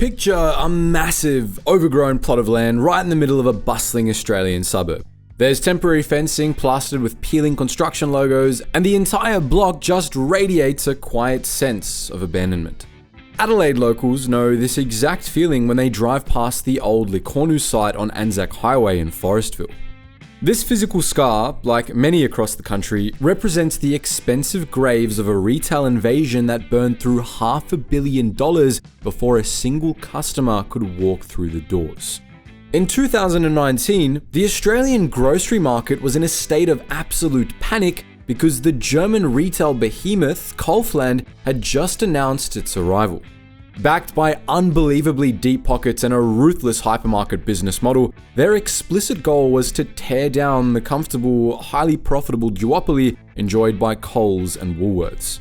Picture a massive, overgrown plot of land right in the middle of a bustling Australian suburb. There's temporary fencing plastered with peeling construction logos, and the entire block just radiates a quiet sense of abandonment. Adelaide locals know this exact feeling when they drive past the old Licornu site on Anzac Highway in Forestville. This physical scar, like many across the country, represents the expensive graves of a retail invasion that burned through $500 million before a single customer could walk through the doors. In 2019, the Australian grocery market was in a state of absolute panic because the German retail behemoth Kaufland had just announced its arrival. Backed by unbelievably deep pockets and a ruthless hypermarket business model, their explicit goal was to tear down the comfortable, highly profitable duopoly enjoyed by Coles and Woolworths.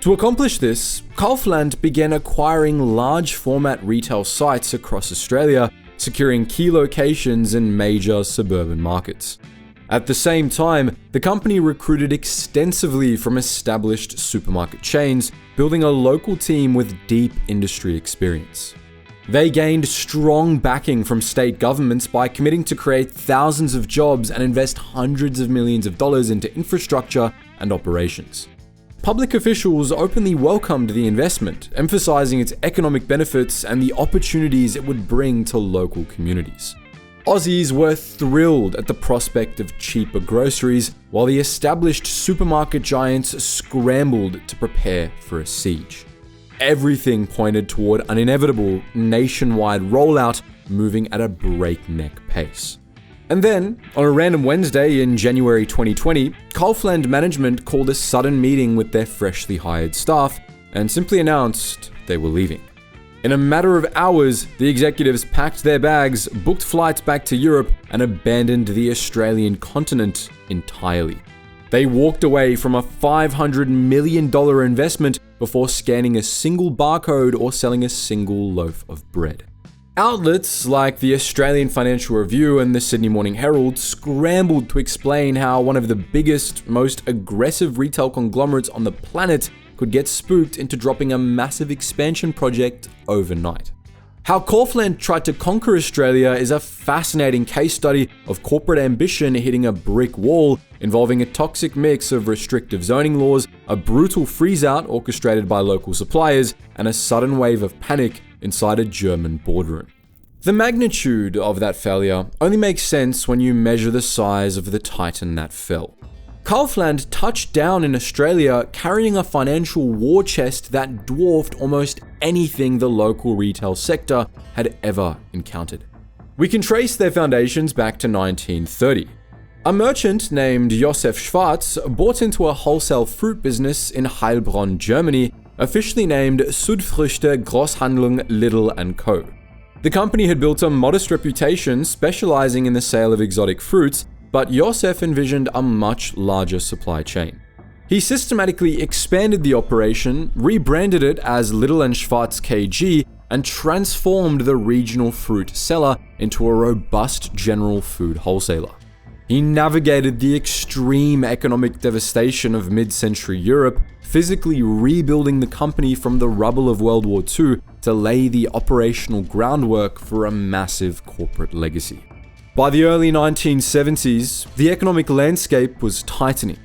To accomplish this, Kaufland began acquiring large format retail sites across Australia, securing key locations in major suburban markets. At the same time, the company recruited extensively from established supermarket chains, building a local team with deep industry experience. They gained strong backing from state governments by committing to create thousands of jobs and invest hundreds of millions of dollars into infrastructure and operations. Public officials openly welcomed the investment, emphasizing its economic benefits and the opportunities it would bring to local communities. Aussies were thrilled at the prospect of cheaper groceries, while the established supermarket giants scrambled to prepare for a siege. Everything pointed toward an inevitable nationwide rollout, moving at a breakneck pace. And then, on a random Wednesday in January 2020, Kaufland management called a sudden meeting with their freshly hired staff and simply announced they were leaving. In a matter of hours, the executives packed their bags, booked flights back to Europe, and abandoned the Australian continent entirely. They walked away from a $500 million investment before scanning a single barcode or selling a single loaf of bread. Outlets like the Australian Financial Review and the Sydney Morning Herald scrambled to explain how one of the biggest, most aggressive retail conglomerates on the planet could get spooked into dropping a massive expansion project overnight. How Kaufland tried to conquer Australia is a fascinating case study of corporate ambition hitting a brick wall, involving a toxic mix of restrictive zoning laws, a brutal freeze-out orchestrated by local suppliers, and a sudden wave of panic inside a German boardroom. The magnitude of that failure only makes sense when you measure the size of the titan that fell. Kaufland touched down in Australia carrying a financial war chest that dwarfed almost anything the local retail sector had ever encountered. We can trace their foundations back to 1930. A merchant named Josef Schwarz bought into a wholesale fruit business in Heilbronn, Germany, officially named Südfrüchte Großhandlung Lidl & Co. The company had built a modest reputation specializing in the sale of exotic fruits, but Josef envisioned a much larger supply chain. He systematically expanded the operation, rebranded it as Lidl & Schwarz KG, and transformed the regional fruit seller into a robust general food wholesaler. He navigated the extreme economic devastation of mid-century Europe, physically rebuilding the company from the rubble of World War II to lay the operational groundwork for a massive corporate legacy. By the early 1970s, the economic landscape was tightening.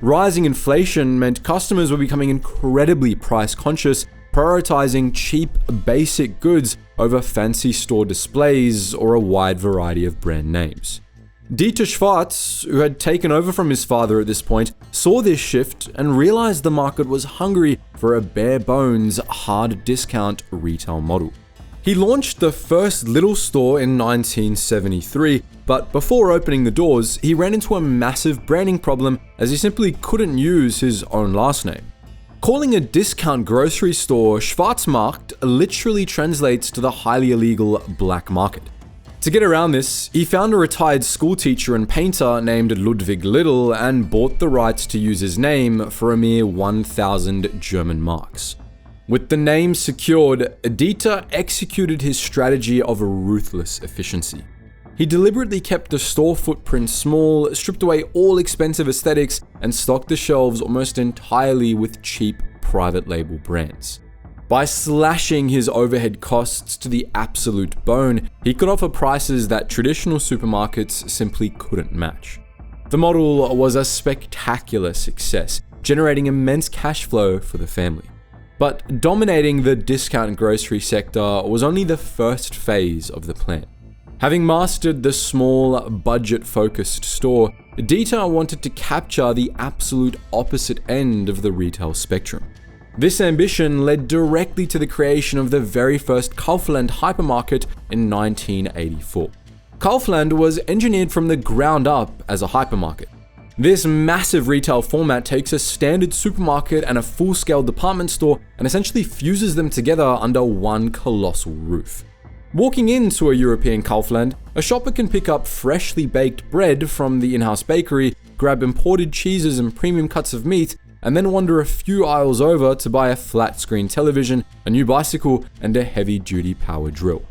Rising inflation meant customers were becoming incredibly price-conscious, prioritizing cheap, basic goods over fancy store displays or a wide variety of brand names. Dieter Schwarz, who had taken over from his father at this point, saw this shift and realized the market was hungry for a bare-bones, hard discount retail model. He launched the first Lidl store in 1973, but before opening the doors, he ran into a massive branding problem as he simply couldn't use his own last name. Calling a discount grocery store Schwarzmarkt literally translates to the highly illegal black market. To get around this, he found a retired schoolteacher and painter named Ludwig Lidl and bought the rights to use his name for a mere 1,000 German marks. With the name secured, Dieter executed his strategy of a ruthless efficiency. He deliberately kept the store footprint small, stripped away all expensive aesthetics, and stocked the shelves almost entirely with cheap private label brands. By slashing his overhead costs to the absolute bone, he could offer prices that traditional supermarkets simply couldn't match. The model was a spectacular success, generating immense cash flow for the family. But dominating the discount grocery sector was only the first phase of the plan. Having mastered the small, budget-focused store, Dieter wanted to capture the absolute opposite end of the retail spectrum. This ambition led directly to the creation of the very first Kaufland hypermarket in 1984. Kaufland was engineered from the ground up as a hypermarket. This massive retail format takes a standard supermarket and a full-scale department store and essentially fuses them together under one colossal roof. Walking into a European Kaufland, a shopper can pick up freshly baked bread from the in-house bakery, grab imported cheeses and premium cuts of meat, and then wander a few aisles over to buy a flat-screen television, a new bicycle, and a heavy-duty power drill.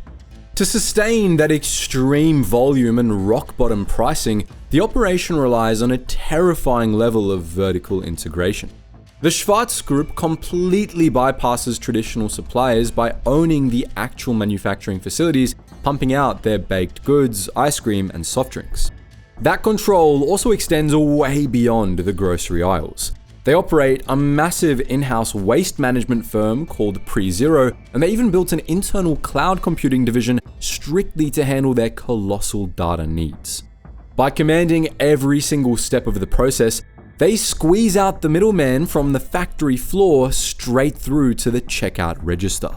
To sustain that extreme volume and rock-bottom pricing, the operation relies on a terrifying level of vertical integration. The Schwarz Group completely bypasses traditional suppliers by owning the actual manufacturing facilities, pumping out their baked goods, ice cream, and soft drinks. That control also extends way beyond the grocery aisles. They operate a massive in-house waste management firm called PreZero, and they even built an internal cloud computing division strictly to handle their colossal data needs. By commanding every single step of the process, they squeeze out the middleman from the factory floor straight through to the checkout register.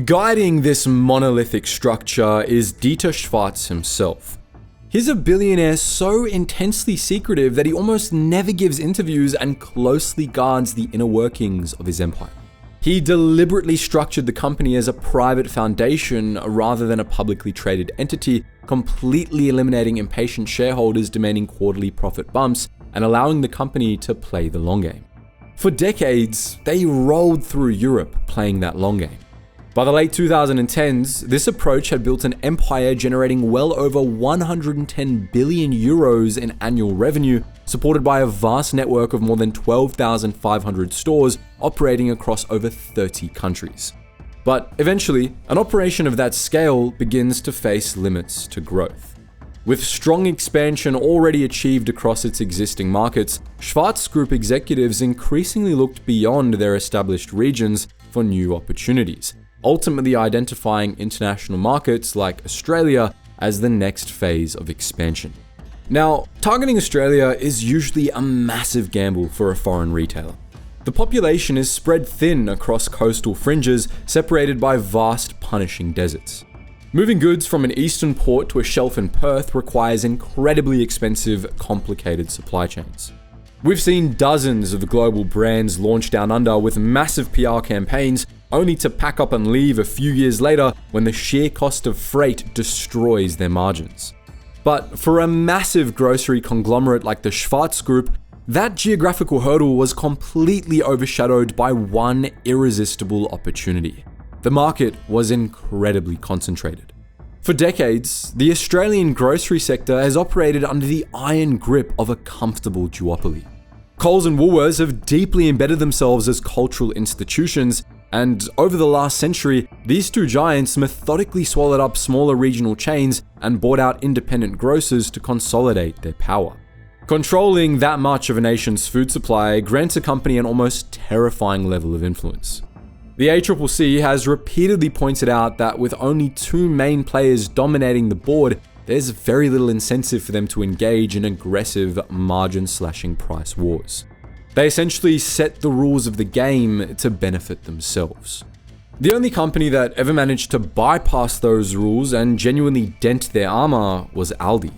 Guiding this monolithic structure is Dieter Schwarz himself. He's a billionaire so intensely secretive that he almost never gives interviews and closely guards the inner workings of his empire. He deliberately structured the company as a private foundation rather than a publicly traded entity, completely eliminating impatient shareholders demanding quarterly profit bumps and allowing the company to play the long game. For decades, they rolled through Europe playing that long game. By the late 2010s, this approach had built an empire generating well over 110 billion euros in annual revenue, supported by a vast network of more than 12,500 stores operating across over 30 countries. But eventually, an operation of that scale begins to face limits to growth. With strong expansion already achieved across its existing markets, Schwarz Group executives increasingly looked beyond their established regions for new opportunities, ultimately identifying international markets like Australia as the next phase of expansion. Now, targeting Australia is usually a massive gamble for a foreign retailer. The population is spread thin across coastal fringes, separated by vast, punishing deserts. Moving goods from an eastern port to a shelf in Perth requires incredibly expensive, complicated supply chains. We've seen dozens of global brands launch down under with massive PR campaigns, only to pack up and leave a few years later when the sheer cost of freight destroys their margins. But for a massive grocery conglomerate like the Schwarz Group, that geographical hurdle was completely overshadowed by one irresistible opportunity. The market was incredibly concentrated. For decades, the Australian grocery sector has operated under the iron grip of a comfortable duopoly. Coles and Woolworths have deeply embedded themselves as cultural institutions, and over the last century, these two giants methodically swallowed up smaller regional chains and bought out independent grocers to consolidate their power. Controlling that much of a nation's food supply grants a company an almost terrifying level of influence. The ACCC has repeatedly pointed out that with only two main players dominating the board, there's very little incentive for them to engage in aggressive margin-slashing price wars. They essentially set the rules of the game to benefit themselves. The only company that ever managed to bypass those rules and genuinely dent their armor was Aldi.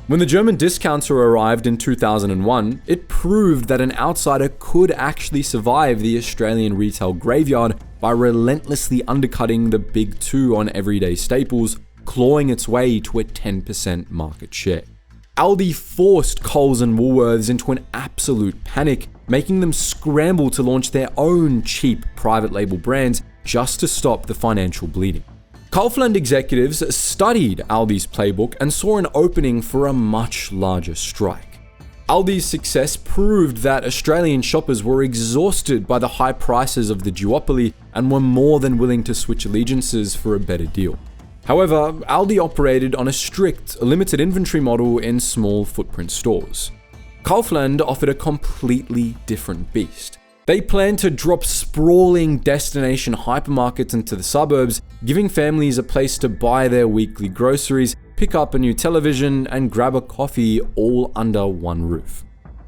When the German discounter arrived in 2001, it proved that an outsider could actually survive the Australian retail graveyard by relentlessly undercutting the big two on everyday staples, clawing its way to a 10% market share. Aldi forced Coles and Woolworths into an absolute panic, making them scramble to launch their own cheap private label brands just to stop the financial bleeding. Kaufland executives studied Aldi's playbook and saw an opening for a much larger strike. Aldi's success proved that Australian shoppers were exhausted by the high prices of the duopoly and were more than willing to switch allegiances for a better deal. However, Aldi operated on a strict, limited inventory model in small footprint stores. Kaufland offered a completely different beast. They planned to drop sprawling destination hypermarkets into the suburbs, giving families a place to buy their weekly groceries, pick up a new television, and grab a coffee all under one roof.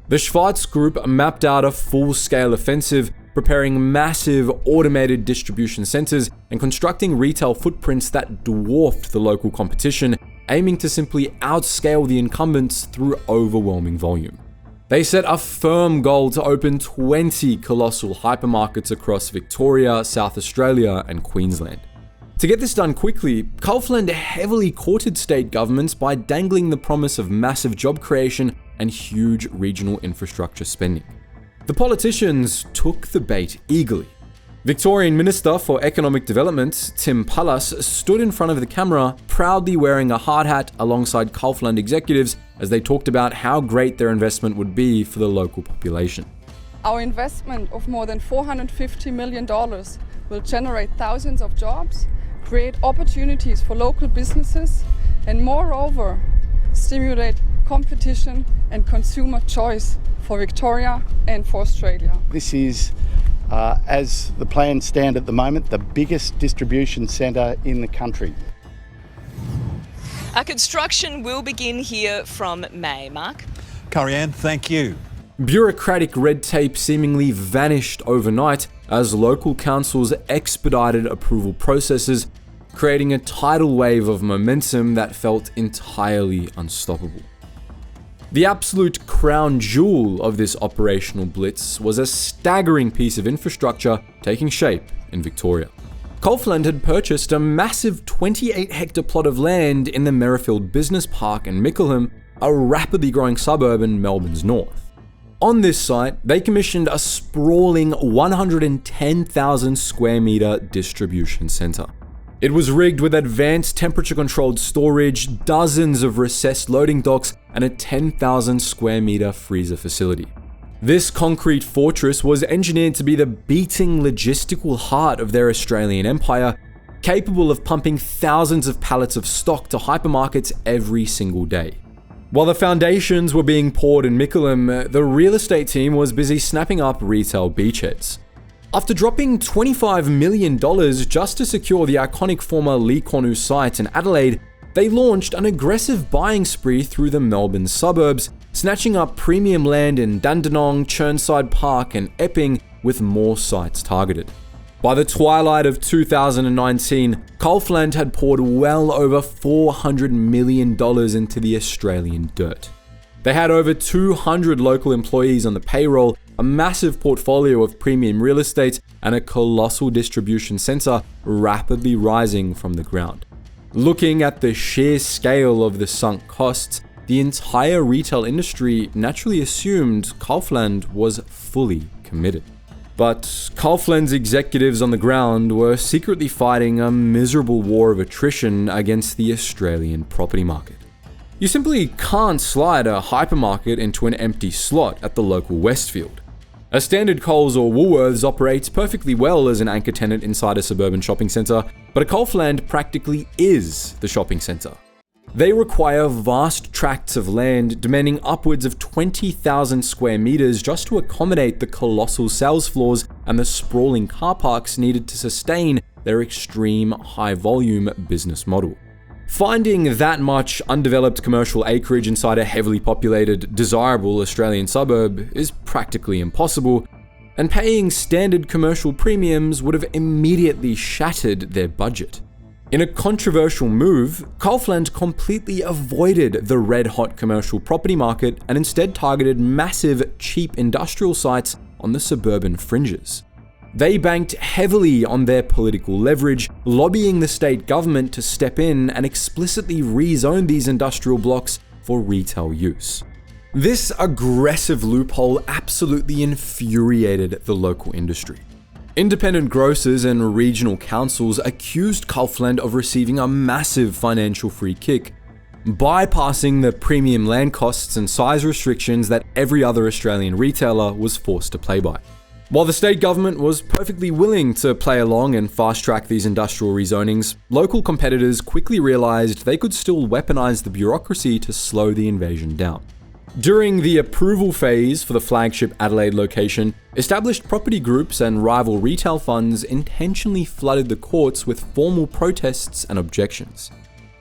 The Schwarz Group mapped out a full-scale offensive, preparing massive automated distribution centers and constructing retail footprints that dwarfed the local competition, aiming to simply outscale the incumbents through overwhelming volume. They set a firm goal to open 20 colossal hypermarkets across Victoria, South Australia, and Queensland. To get this done quickly, Kaufland heavily courted state governments by dangling the promise of massive job creation and huge regional infrastructure spending. The politicians took the bait eagerly. Victorian Minister for Economic Development, Tim Pallas, stood in front of the camera, proudly wearing a hard hat alongside Kaufland executives as they talked about how great their investment would be for the local population. Our investment of more than $450 million will generate thousands of jobs, create opportunities for local businesses, and moreover, stimulate competition and consumer choice for Victoria and for Australia. This is, as the plans stand at the moment, the biggest distribution centre in the country. Our construction will begin here from May. Mark? Karianne, thank you. Bureaucratic red tape seemingly vanished overnight as local councils expedited approval processes, creating a tidal wave of momentum that felt entirely unstoppable. The absolute crown jewel of this operational blitz was a staggering piece of infrastructure taking shape in Victoria. Kaufland had purchased a massive 28-hectare plot of land in the Merrifield Business Park in Mickleham, a rapidly growing suburb in Melbourne's north. On this site, they commissioned a sprawling 110,000 square metre distribution centre. It was rigged with advanced temperature-controlled storage, dozens of recessed loading docks, and a 10,000 square metre freezer facility. This concrete fortress was engineered to be the beating logistical heart of their Australian empire, capable of pumping thousands of pallets of stock to hypermarkets every single day. While the foundations were being poured in Mickleham, the real estate team was busy snapping up retail beachheads. After dropping $25 million just to secure the iconic former Lee Cornu site in Adelaide, they launched an aggressive buying spree through the Melbourne suburbs, snatching up premium land in Dandenong, Chirnside Park, and Epping, with more sites targeted. By the twilight of 2019, Kaufland had poured well over $400 million into the Australian dirt. They had over 200 local employees on the payroll, a massive portfolio of premium real estate, and a colossal distribution centre rapidly rising from the ground. Looking at the sheer scale of the sunk costs, the entire retail industry naturally assumed Kaufland was fully committed. But Kaufland's executives on the ground were secretly fighting a miserable war of attrition against the Australian property market. You simply can't slide a hypermarket into an empty slot at the local Westfield. A standard Coles or Woolworths operates perfectly well as an anchor tenant inside a suburban shopping centre, but a Kaufland practically is the shopping centre. They require vast tracts of land, demanding upwards of 20,000 square metres just to accommodate the colossal sales floors and the sprawling car parks needed to sustain their extreme high-volume business model. Finding that much undeveloped commercial acreage inside a heavily populated, desirable Australian suburb is practically impossible, and paying standard commercial premiums would have immediately shattered their budget. In a controversial move, Kaufland completely avoided the red-hot commercial property market and instead targeted massive, cheap industrial sites on the suburban fringes. They banked heavily on their political leverage, lobbying the state government to step in and explicitly rezone these industrial blocks for retail use. This aggressive loophole absolutely infuriated the local industry. Independent grocers and regional councils accused Kaufland of receiving a massive financial free kick, bypassing the premium land costs and size restrictions that every other Australian retailer was forced to play by. While the state government was perfectly willing to play along and fast-track these industrial rezonings, local competitors quickly realised they could still weaponise the bureaucracy to slow the invasion down. During the approval phase for the flagship Adelaide location, established property groups and rival retail funds intentionally flooded the courts with formal protests and objections.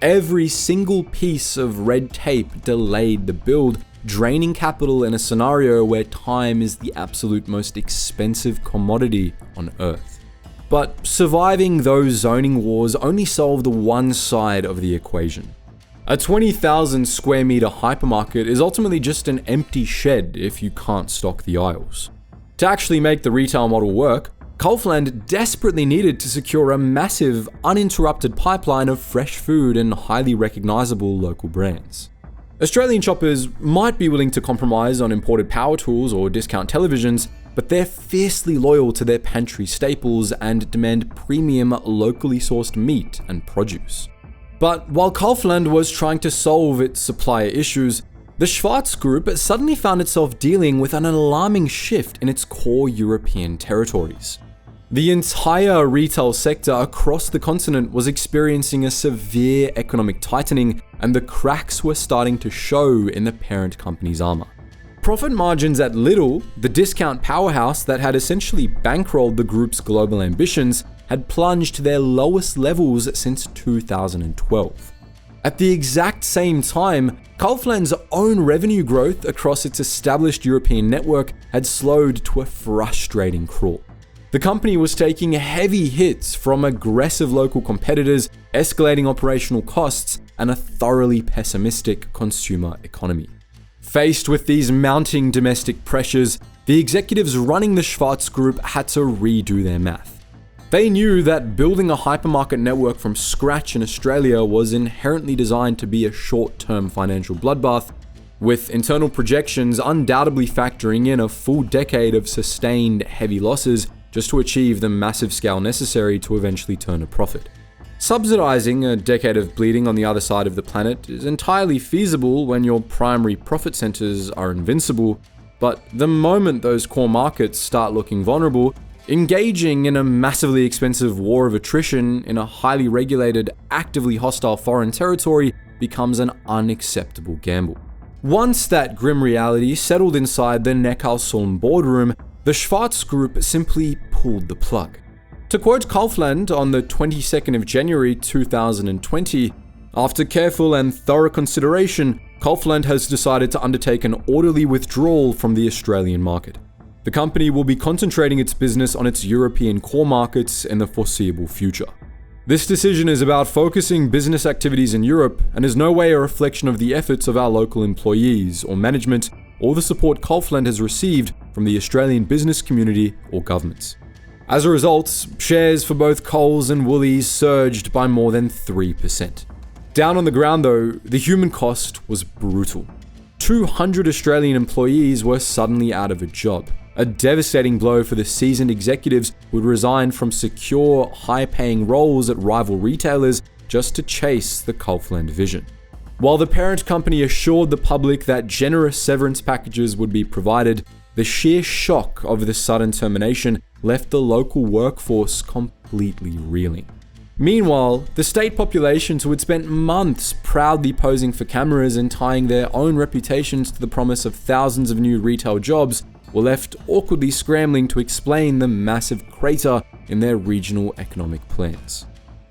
Every single piece of red tape delayed the build, draining capital in a scenario where time is the absolute most expensive commodity on Earth. But surviving those zoning wars only solved one side of the equation. A 20,000 square meter hypermarket is ultimately just an empty shed if you can't stock the aisles. To actually make the retail model work, Kaufland desperately needed to secure a massive, uninterrupted pipeline of fresh food and highly recognizable local brands. Australian shoppers might be willing to compromise on imported power tools or discount televisions, but they're fiercely loyal to their pantry staples and demand premium, locally sourced meat and produce. But while Kaufland was trying to solve its supplier issues, the Schwarz Group suddenly found itself dealing with an alarming shift in its core European territories. The entire retail sector across the continent was experiencing a severe economic tightening, and the cracks were starting to show in the parent company's armor. Profit margins at Lidl, the discount powerhouse that had essentially bankrolled the group's global ambitions, had plunged to their lowest levels since 2012. At the exact same time, Kaufland's own revenue growth across its established European network had slowed to a frustrating crawl. The company was taking heavy hits from aggressive local competitors, escalating operational costs, and a thoroughly pessimistic consumer economy. Faced with these mounting domestic pressures, the executives running the Schwarz Group had to redo their math. They knew that building a hypermarket network from scratch in Australia was inherently designed to be a short-term financial bloodbath, with internal projections undoubtedly factoring in a full decade of sustained heavy losses just to achieve the massive scale necessary to eventually turn a profit. Subsidizing a decade of bleeding on the other side of the planet is entirely feasible when your primary profit centers are invincible, but the moment those core markets start looking vulnerable, engaging in a massively expensive war of attrition in a highly regulated, actively hostile foreign territory becomes an unacceptable gamble. Once that grim reality settled inside the Neckarsulm boardroom, the Schwarz Group simply pulled the plug. To quote Kaufland on the 22nd of January 2020, after careful and thorough consideration, Kaufland has decided to undertake an orderly withdrawal from the Australian market. The company will be concentrating its business on its European core markets in the foreseeable future. This decision is about focusing business activities in Europe and is no way a reflection of the efforts of our local employees or management or the support Kaufland has received from the Australian business community or governments. As a result, shares for both Coles and Woolies surged by more than 3%. Down on the ground though, the human cost was brutal. 200 Australian employees were suddenly out of a job, a devastating blow for the seasoned executives who would resign from secure, high-paying roles at rival retailers just to chase the Kaufland vision. While the parent company assured the public that generous severance packages would be provided, the sheer shock of the sudden termination left the local workforce completely reeling. Meanwhile, the state populations who had spent months proudly posing for cameras and tying their own reputations to the promise of thousands of new retail jobs were left awkwardly scrambling to explain the massive crater in their regional economic plans.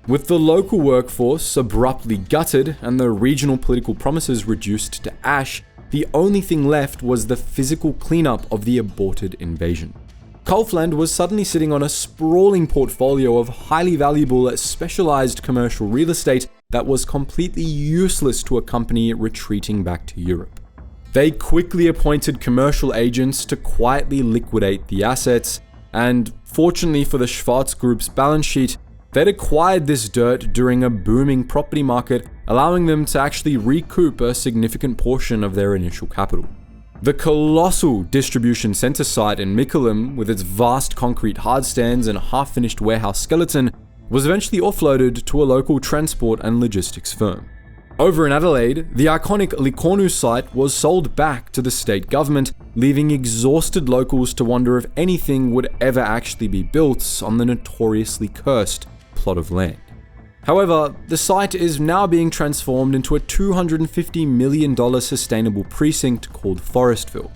With the local workforce abruptly gutted and the regional political promises reduced to ash, the only thing left was the physical cleanup of the aborted invasion. Kaufland was suddenly sitting on a sprawling portfolio of highly valuable, specialized commercial real estate that was completely useless to a company retreating back to Europe. They quickly appointed commercial agents to quietly liquidate the assets, and fortunately for the Schwarz Group's balance sheet, they'd acquired this dirt during a booming property market, allowing them to actually recoup a significant portion of their initial capital. The colossal distribution center site in Mickleham, with its vast concrete hardstands and half-finished warehouse skeleton, was eventually offloaded to a local transport and logistics firm. Over in Adelaide, the iconic Licornu site was sold back to the state government, leaving exhausted locals to wonder if anything would ever actually be built on the notoriously cursed plot of land. However, the site is now being transformed into a $250 million sustainable precinct called Forestville.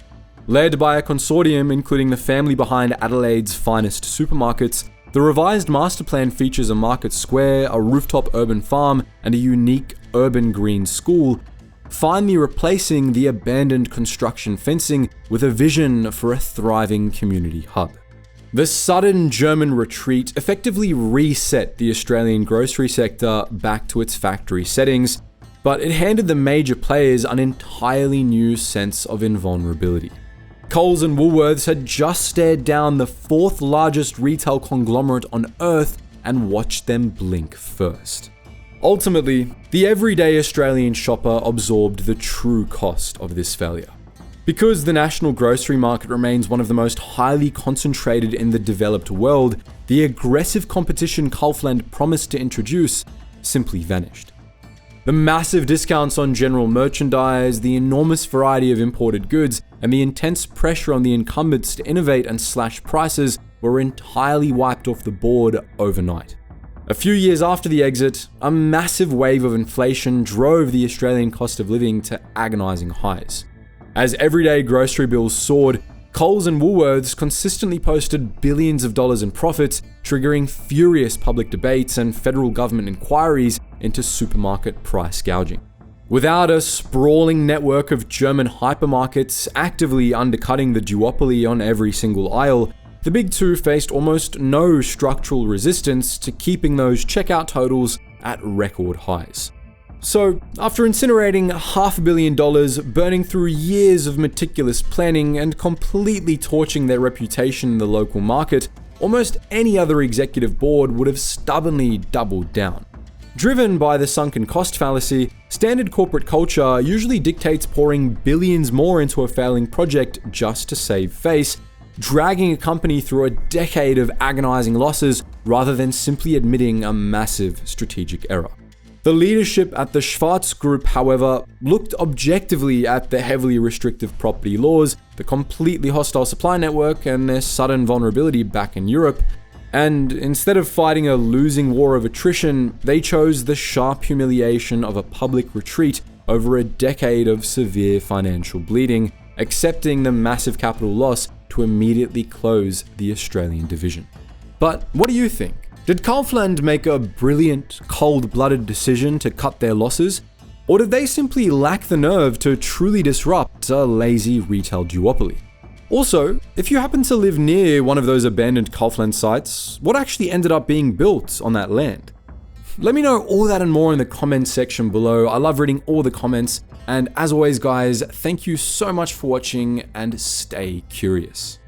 Led by a consortium including the family behind Adelaide's finest supermarkets, the revised master plan features a market square, a rooftop urban farm, and a unique urban green school, finally replacing the abandoned construction fencing with a vision for a thriving community hub. The sudden German retreat effectively reset the Australian grocery sector back to its factory settings, but it handed the major players an entirely new sense of invulnerability. Coles and Woolworths had just stared down the fourth largest retail conglomerate on earth and watched them blink first. Ultimately, the everyday Australian shopper absorbed the true cost of this failure. Because the national grocery market remains one of the most highly concentrated in the developed world, the aggressive competition Kaufland promised to introduce simply vanished. The massive discounts on general merchandise, the enormous variety of imported goods, and the intense pressure on the incumbents to innovate and slash prices were entirely wiped off the board overnight. A few years after the exit, a massive wave of inflation drove the Australian cost of living to agonizing highs. As everyday grocery bills soared, Coles and Woolworths consistently posted billions of dollars in profits, triggering furious public debates and federal government inquiries into supermarket price gouging. Without a sprawling network of German hypermarkets actively undercutting the duopoly on every single aisle, the big two faced almost no structural resistance to keeping those checkout totals at record highs. So, after incinerating $500 million, burning through years of meticulous planning, and completely torching their reputation in the local market, almost any other executive board would have stubbornly doubled down. Driven by the sunken cost fallacy, standard corporate culture usually dictates pouring billions more into a failing project just to save face, dragging a company through a decade of agonizing losses rather than simply admitting a massive strategic error. The leadership at the Schwarz Group, however, looked objectively at the heavily restrictive property laws, the completely hostile supply network, and their sudden vulnerability back in Europe, and instead of fighting a losing war of attrition, they chose the sharp humiliation of a public retreat over a decade of severe financial bleeding, accepting the massive capital loss to immediately close the Australian division. But what do you think? Did Kaufland make a brilliant, cold-blooded decision to cut their losses? Or did they simply lack the nerve to truly disrupt a lazy retail duopoly? Also, if you happen to live near one of those abandoned Kaufland sites, what actually ended up being built on that land? Let me know all that and more in the comments section below. I love reading all the comments. And as always, guys, thank you so much for watching and stay curious.